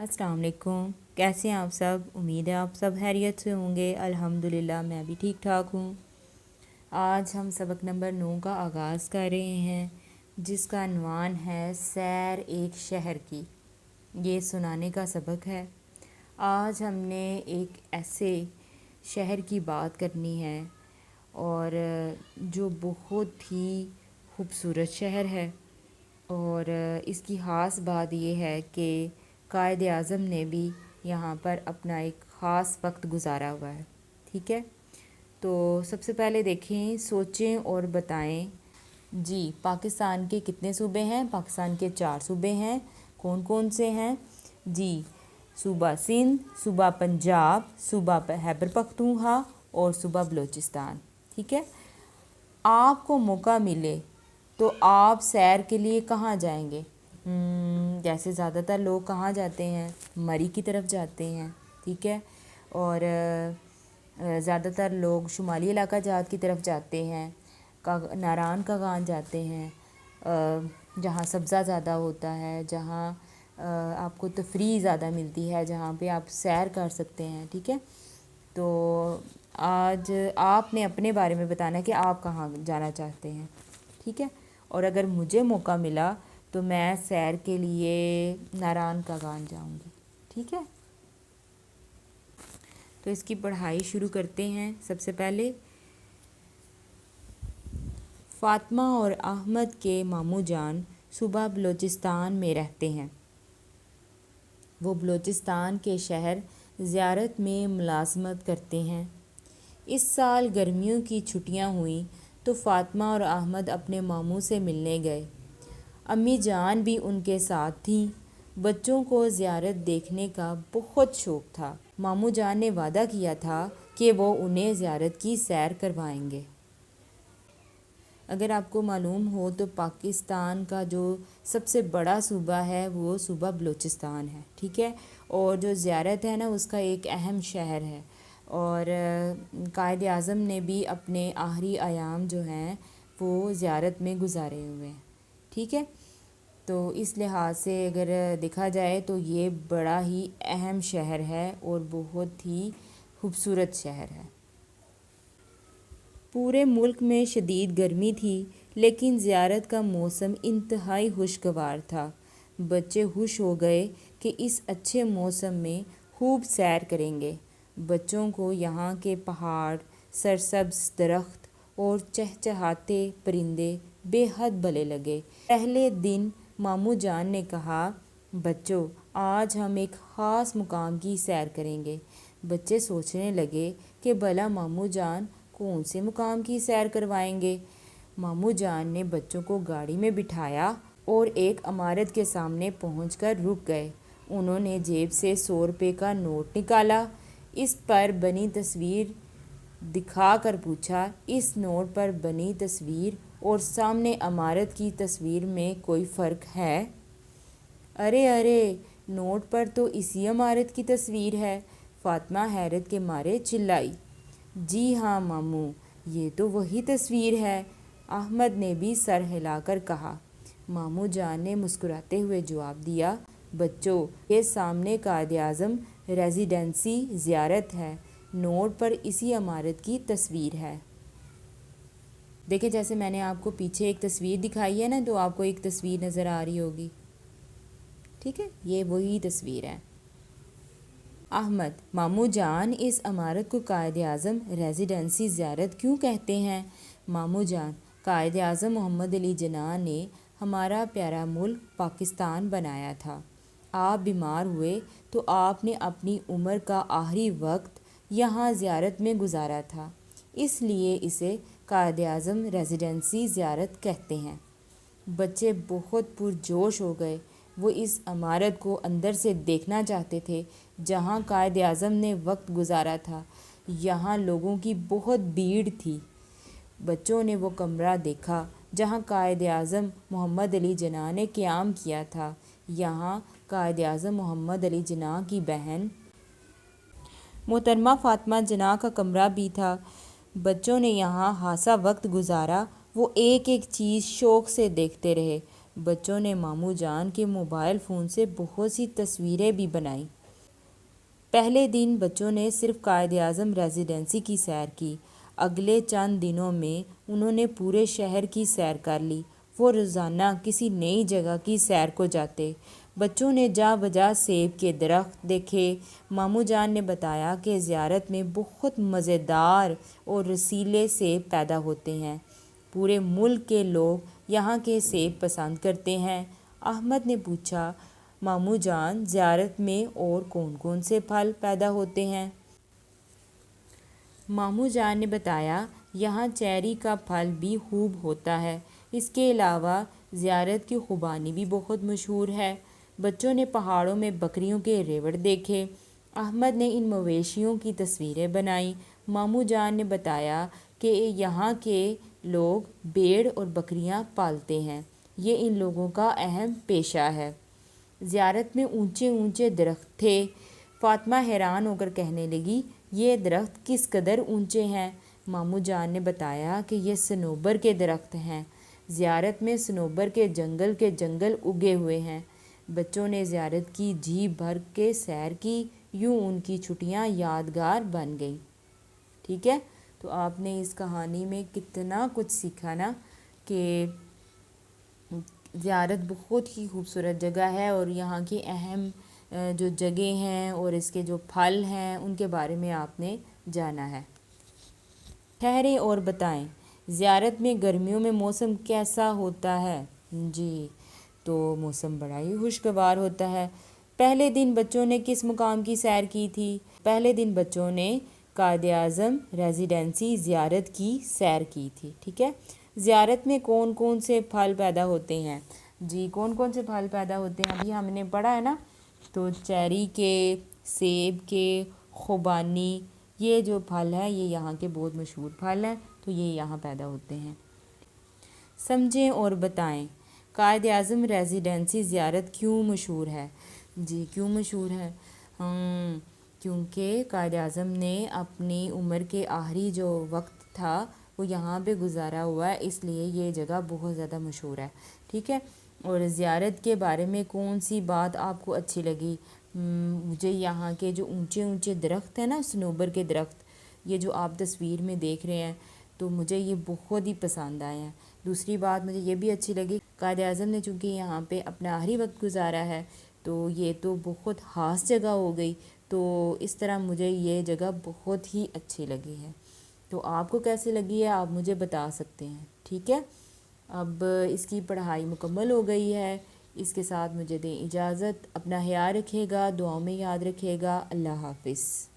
अस्सलाम वालेकुम। कैसे हैं आप सब? उम्मीद है आप सब खैरियत से होंगे। अल्हम्दुलिल्लाह मैं भी ठीक ठाक हूँ। आज हम सबक नंबर 9 का आगाज़ कर रहे हैं, जिसका उन्वान है सैर एक शहर की। ये सुनाने का सबक है। आज हमने एक ऐसे शहर की बात करनी है और जो बहुत ही खूबसूरत शहर है, और इसकी ख़ास बात ये है कि कायद आज़म ने भी यहाँ पर अपना एक ख़ास वक्त गुजारा हुआ है। ठीक है, तो सबसे पहले देखें, सोचें और बताएं। जी, पाकिस्तान के कितने सूबे हैं? पाकिस्तान के 4 सूबे हैं। कौन कौन से हैं? जी, सूबा सिंध, सूबा पंजाब, सूबा खैबर पख्तूनख्वा और सूबा बलूचिस्तान। ठीक है, आपको मौका मिले तो आप सैर के लिए कहाँ जाएंगे? जैसे ज़्यादातर लोग कहाँ जाते हैं? मरी की तरफ जाते हैं। ठीक है, और ज़्यादातर लोग शुमाली इलाका जात की तरफ जाते हैं, नारान का गान जाते हैं, जहाँ सब्ज़ा ज़्यादा होता है, जहाँ आपको तफरीह ज़्यादा मिलती है, जहाँ पे आप सैर कर सकते हैं। ठीक है, तो आज आपने अपने बारे में बताना कि आप कहाँ जाना चाहते हैं। ठीक है, और अगर मुझे मौका मिला तो मैं सैर के लिए नारान का गान जाऊंगी। ठीक है, तो इसकी पढ़ाई शुरू करते हैं। सबसे पहले, फ़ातिमा और अहमद के मामू जान सूबा बलूचिस्तान में रहते हैं। वो बलूचिस्तान के शहर ज़ियारत में मुलाज़मत करते हैं। इस साल गर्मियों की छुट्टियां हुई तो फ़ातिमा और अहमद अपने मामू से मिलने गए। अम्मी जान भी उनके साथ थीं। बच्चों को ज़ियारत देखने का बहुत शौक़ था। मामू जान ने वादा किया था कि वो उन्हें ज़ियारत की सैर करवाएंगे। अगर आपको मालूम हो तो पाकिस्तान का जो सबसे बड़ा सूबा है वो सूबा बलूचिस्तान है। ठीक है, और जो ज़ियारत है ना, उसका एक अहम शहर है। और कायद आज़म ने भी अपने आखिरी अयाम जो हैं वो ज़ियारत में गुजारे हुए हैं। ठीक है, तो इस लिहाज से अगर देखा जाए तो ये बड़ा ही अहम शहर है और बहुत ही खूबसूरत शहर है। पूरे मुल्क में शदीद गर्मी थी, लेकिन ज़ियारत का मौसम इंतहाई खुशगवार था। बच्चे खुश हो गए कि इस अच्छे मौसम में खूब सैर करेंगे। बच्चों को यहाँ के पहाड़, सरसब्ज़ दरख्त और चहचहाते परिंदे बेहद भले लगे। पहले दिन मामू जान ने कहा, बच्चों, आज हम एक ख़ास मुकाम की सैर करेंगे। बच्चे सोचने लगे कि भला मामू जान कौन से मुकाम की सैर करवाएंगे। मामू जान ने बच्चों को गाड़ी में बिठाया और एक इमारत के सामने पहुंचकर रुक गए। उन्होंने जेब से 100 रुपये का नोट निकाला। इस पर बनी तस्वीर दिखाकर पूछा, इस नोट पर बनी तस्वीर और सामने इमारत की तस्वीर में कोई फ़र्क है? अरे अरे, नोट पर तो इसी इमारत की तस्वीर है। फ़ातिमा हैरत के मारे चिल्लाई। जी हाँ मामू, ये तो वही तस्वीर है, अहमद ने भी सर हिलाकर कहा। मामू जान ने मुस्कुराते हुए जवाब दिया, बच्चों, ये सामने कायद आज़म रेजिडेंसी ज़ियारत है। नोट पर इसी इमारत की तस्वीर है। देखिए, जैसे मैंने आपको पीछे एक तस्वीर दिखाई है ना, तो आपको एक तस्वीर नज़र आ रही होगी। ठीक है, ये वही तस्वीर है। अहमद, मामू जान, इस इमारत को कायद आज़म रेजिडेंसी ज़ियारत क्यों कहते हैं? मामू जान, कायद आज़म मोहम्मद अली जिन्ना ने हमारा प्यारा मुल्क पाकिस्तान बनाया था। आप बीमार हुए तो आपने अपनी उम्र का आखिरी वक्त यहाँ ज़ियारत में गुजारा था, इसलिए इसे कायद आज़म रेजिडेंसी ज़ियारत कहते हैं। बच्चे बहुत पुरजोश हो गए। वो इस इमारत को अंदर से देखना चाहते थे जहाँ कायद आज़म ने वक्त गुजारा था। यहाँ लोगों की बहुत भीड़ थी। बच्चों ने वो कमरा देखा जहाँ कायद आज़म मोहम्मद अली जिन्ना ने क़याम किया था। यहाँ कायद आज़म मोहम्मद अली जिन्ना की बहन मोहतरमा फ़ातिमा जिन्ना का कमरा भी था। बच्चों ने यहाँ खासा वक्त गुजारा। वो एक एक चीज़ शौक़ से देखते रहे। بچوں نے ماموں جان کے موبائل فون سے بہت سی تصویریں بھی بنائیں۔ پہلے دن بچوں نے صرف قائد اعظم ریزیڈنسی کی سیر کی۔ اگلے چند دنوں میں انہوں نے پورے شہر کی سیر کر لی۔ وہ روزانہ کسی نئی جگہ کی سیر کو جاتے۔ بچوں نے جا بجا سیب کے درخت دیکھے۔ ماموں جان نے بتایا کہ زیارت میں بہت مزیدار اور رسیلے سیب پیدا ہوتے ہیں۔ پورے ملک کے لوگ یہاں کے سیب پسند کرتے ہیں۔ احمد نے پوچھا، ماموں جان، زیارت میں اور کون کون سے پھل پیدا ہوتے ہیں؟ ماموں جان نے بتایا، یہاں چیری کا پھل بھی خوب ہوتا ہے۔ اس کے علاوہ زیارت کی خوبانی بھی بہت مشہور ہے۔ بچوں نے پہاڑوں میں بکریوں کے ریوڑ دیکھے۔ احمد نے ان مویشیوں کی تصویریں بنائیں۔ ماموں جان نے بتایا کہ یہاں کے لوگ بھیڑ اور بکریاں پالتے ہیں۔ یہ ان لوگوں کا اہم پیشہ ہے۔ زیارت میں اونچے اونچے درخت تھے۔ فاطمہ حیران ہو کر کہنے لگی، یہ درخت کس قدر اونچے ہیں؟ ماموں جان نے بتایا کہ یہ صنوبر کے درخت ہیں۔ زیارت میں صنوبر کے جنگل اگے ہوئے ہیں۔ بچوں نے زیارت کی جی بھر کے سیر کی۔ یوں ان کی چھٹیاں یادگار بن گئیں۔ ٹھیک ہے، تو آپ نے اس کہانی میں کتنا کچھ سیکھا نا، کہ زیارت بہت ہی خوبصورت جگہ ہے اور یہاں کی اہم جو جگہ ہیں اور اس کے جو پھل ہیں ان کے بارے میں آپ نے جانا ہے۔ ٹھہریں اور بتائیں، زیارت میں گرمیوں میں موسم کیسا ہوتا ہے؟ جی، تو موسم بڑا ہی خوشگوار ہوتا ہے۔ پہلے دن بچوں نے کس مقام کی سیر کی تھی؟ پہلے دن بچوں نے قائد اعظم ریزیڈنسی زیارت کی سیر کی تھی۔ ٹھیک ہے، زیارت میں کون کون سے پھل پیدا ہوتے ہیں؟ جی، کون کون سے پھل پیدا ہوتے ہیں ابھی ہم نے پڑھا ہے نا، تو چیری کے، سیب کے، خوبانی، یہ جو پھل ہے یہ یہاں کے بہت مشہور پھل ہیں، تو یہ یہاں پیدا ہوتے ہیں۔ سمجھیں اور بتائیں، قائد اعظم ریزیڈنسی زیارت کیوں مشہور ہے؟ جی، کیوں مشہور ہے؟ کیونکہ قائد اعظم نے اپنی عمر کے آخری جو وقت تھا وہ یہاں پہ گزارا ہوا ہے، اس لیے یہ جگہ بہت زیادہ مشہور ہے۔ ٹھیک ہے، اور زیارت کے بارے میں کون سی بات آپ کو اچھی لگی؟ مجھے یہاں کے جو اونچے اونچے درخت ہیں نا، صنوبر کے درخت، یہ جو آپ تصویر میں دیکھ رہے ہیں، تو مجھے یہ بہت ہی پسند آئے ہیں۔ دوسری بات مجھے یہ بھی اچھی لگی، قائد اعظم نے چونکہ یہاں پہ اپنا آخری وقت گزارا ہے، تو یہ تو بہت خاص جگہ ہو گئی، تو اس طرح مجھے یہ جگہ بہت ہی اچھی لگی ہے۔ تو آپ کو کیسی لگی ہے آپ مجھے بتا سکتے ہیں۔ ٹھیک ہے، اب اس کی پڑھائی مکمل ہو گئی ہے، اس کے ساتھ مجھے دیں اجازت۔ اپنا خیال رکھیے گا، دعاؤں میں یاد رکھیے گا۔ اللہ حافظ۔